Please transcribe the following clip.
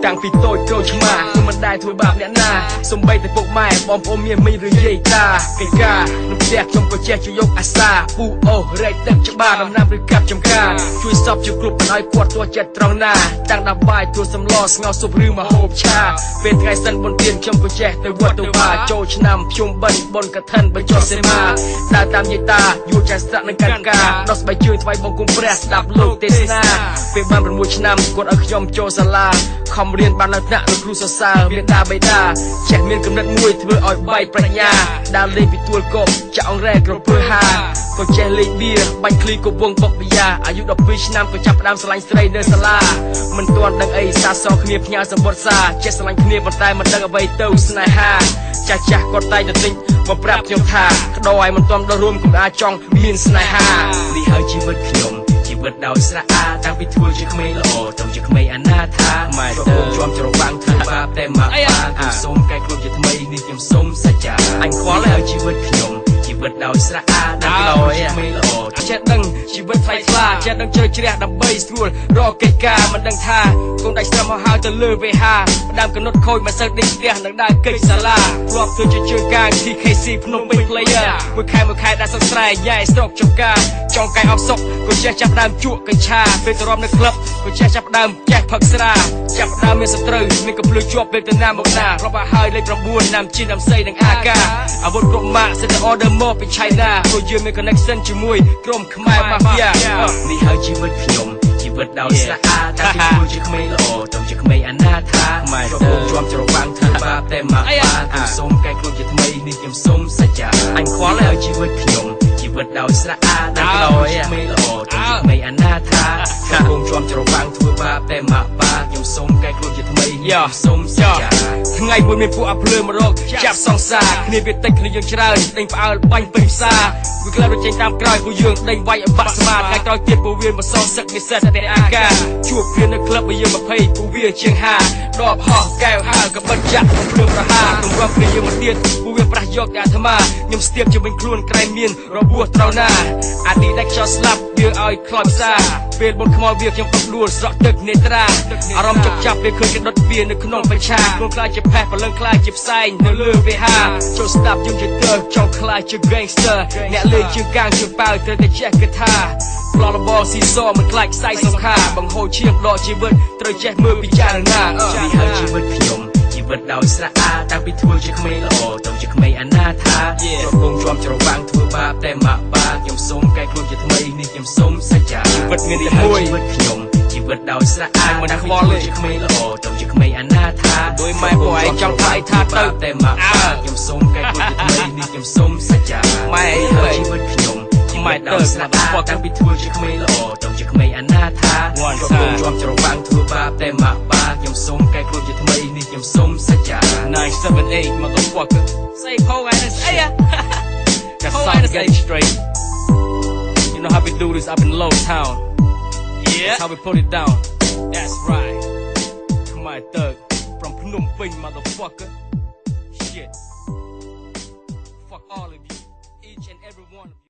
តាំងពីតូចចូលឆ្មាគឺមិនដែលធ្វើបាបអ្នកណាសំបីតែពុកម៉ែបងប្អូនមានមីឬយាយតាកិច្ចការនៅផ្ទះខ្ញុំក៏ចេះជួយយកអាសាពូអូរែកទឹកច្បារដំណាំឬកាប់ចំការជួយសពជាគ្រប់មិនឲ្យគាត់ទោះចិត្តត្រង់ណាតាំងដល់បាយទួសម្លស្ងោរស៊ុបឬម្ហូបឆាពេលថ្ងៃសិនបុណ្យទានខ្ញុំក៏ចេះទៅវត្តទៅបាចូលឆ្នាំភ្ជុំបិណ្ឌបុណ្យកឋិនបញ្ចុះសេមាដើរតាមយាយតាយួរចាស់ស្រាក់នឹងកាន់ការដោះស្បែកជើងថ្វាយបង្គំព្រះស្ដាប់លោកទេសនាពេលបាន6ឆ្នាំគាត់ឲ្យខ្ញុំចូលសាលាខំរៀនបាននៅថ្នាក់លោកគ្រូសរសើរមេដាបេដាចេះមានគំនិតមួយធ្វើឲ្យបែកប្រាជ្ញាដើរលេងពីទួលគប់ចាក់អង្រែក្រពើហាក៏ចេះលេងបៀបាញ់ឃ្លីក៏វងបុកបយ៉ាអាយុ12ឆ្នាំក៏ចាប់ផ្ដើមស្រឡាញ់ស្រីនៅសាលាមិនទាន់ដឹងអីសាសគ្នាផ្ញើសម្បត្តិសាចេះស្រឡាញ់គ្នាប៉ុន្តែមិនដឹងអ្វីទៅស្នេហាចាស់គាត់តែងតែទិញមកប្រាប់ខ្ញុំថាក្តោយមិនទាន់ដល់រួមកុំអាចចង់មានស្នេហានេះហើយជីវិតខ្ញុំជីវិតដោយស្រអាតាំងពីធ្វើជាក្មេងល្អទៅជាក្មេងអនាថាម៉ែទៅជាប់ច្រវាំងធ្វើបាបតែមកបានសូមកែខ្លួនជាថ្មីនេះខ្ញុំសូមសច្ចាអញខ្វល់ហើយជីវិតខ្ញុំជីវិតដោយស្រអាតាំងពីធ្វើជាក្មេងល្អចេះដឹងជីវិតថ្លៃថ្លាចេះដឹងជ្រៅជ្រះដើម្បីស្រួលរកកិច្ចការមិនដឹងថាកូនដាច់ស្រមហៅទៅលើវេហាផ្ដាំកណុតខូចមិនសូវដេញផ្ទះនឹងដើរកិច្ចសាលាធ្លាប់ធ្វើជាជើងកាង TKC ភ្នំពេញ player មួយខែដាក់សង្ស្រែញ៉ែស្រុកចំការចង់កាយអបសុកក៏ចេះចាប់ដើមជក់កញ្ឆាពេលទៅរំនៅក្លឹបក៏ចេះចាប់ដើមចេះផឹកស្រាចាប់ដើមមានសត្រូវមានកំភ្លើជាប់ពេលទៅណាមកណារាប់ឲ្យហើយលេខ9ណាំជីនណាំសីនិងអាកាអាវុធគ្រប់ម៉ាកសិតតែ order មកពីឆៃណាព្រោះយើងមាន connection ជាមួយក្រុមខ្មែរម៉ាហ្វៀនេះហើយជីវិតខ្ញុំជីវិតដោយស្រអាតាំងពីធ្វើជាក្មេងល្អទៅជាក្មេងអនាថាម៉ែទៅជាប់ច្រវាំងធ្វើបាបតែមកបានខ្ញុំសូមកែខ្លួនជាថ្មីនេះខ្ញុំសូមសច្ចាអញខ្វល់ហើយជីវិតខ្ញុំជីវិតដោយស្រអាតាំងពីធ្វើជាក្មេងល្អទៅជាក្មេងអនាថាខ្ញុំជាប់ច្រវាំងធ្វើបាបតែមកបានខ្ញុំសូមកែខ្លួនជាថ្មីខ្ញុំសូមសច្ចាថ្ងៃមួយមានពួកអាភ្លើមករកចាប់សង្សារគ្នាវាតិចគ្នាយើងច្រើនដេញផ្អើលបាញ់ពេញផ្សារវាក្លាប់ទៅចេញតាមក្រោយពួកយើងដេញវាយឲ្យបាក់ស្មាថ្ងៃក្រោយទៀតពួកវាមកសងសឹកនិស្សិតតែអាការជួបគ្នានៅក្លឹបរបស់យើង20ពួកវាជាង50ដបហោះកែវហើក៏បិទចាក់ភ្លើមប្រហារទង្វើគ្នាយើងមកទៀតពួកវាប្រះយកតែអាត្មាខ្ញុំស្ទាបជាវិញខ្លួនក្រែងមានរបួសត្រូវណាអាឌីដាច់ខ្យល់ស្លាប់វាឲ្យខ្លោចផ្សារពេលបុនខ្មោចវាខ្ញុំពុកដួលស្រក់ទឹកនេត្រាអារម្មណ៍ចុកចាប់ពេលឃើញគេដុតវានៅក្នុងបច្ឆាខ្លួនខ្លាចជាផេះព្រលឹងខ្លាចជាផ្សែងនៅលើវេហាចូលស្ដាប់យើងជាទើចង់ខ្លាចជា gangster អ្នកលេងជាកាងជាប៉ៅត្រូវតែចេះគិតថាប្លន់បលស៊ីសមិនខ្លាចខ្សែសង្ខាបង្ហូរឈាមដកជីវិតត្រូវចេះមើលពិចារណានេះហើយជីវិតខ្ញុំជីវិតដោយស្រអាតាំងពីធ្វើជាក្មេងល្អទៅជាក្មេងអនាថាជាប់ជាប់ច្រវាំងធ្វើបាបតែមកបានខ្ញុំសូមកែខ្លួនជាថ្មីនេះខ្ញុំសូមសច្ចាជីវិតមានតែមួយជីវិតខ្ញុំជីវិតដោយស្រអាមិនខ្វល់ទេជាក្មេងល្អទៅជាក្មេងអនាថាដោយម៉ែពួកឯងចង់ថាឯថាទៅតែមកខ្ញុំសូមកែខ្លួនជាថ្មីនេះខ្ញុំសូមសច្ចាម៉ែជីវិតខ្ញុំម៉ែទៅស្ដាប់តាំងពីធ្វើជាក្មេងល្អទៅជាក្មេងអនាថាជាប់ច្រវាំងធ្វើបាបតែមកបានខ្ញុំសូមកែខ្លួនជាថ្មីនេះខ្ញុំសូមសច្ចា978 motherfucker say ho and say that sound getting straight you know how we do this up in Low Town that's how we put it down that's right my thug from Phnom Penh motherfucker shit fuck all of you each and every one of you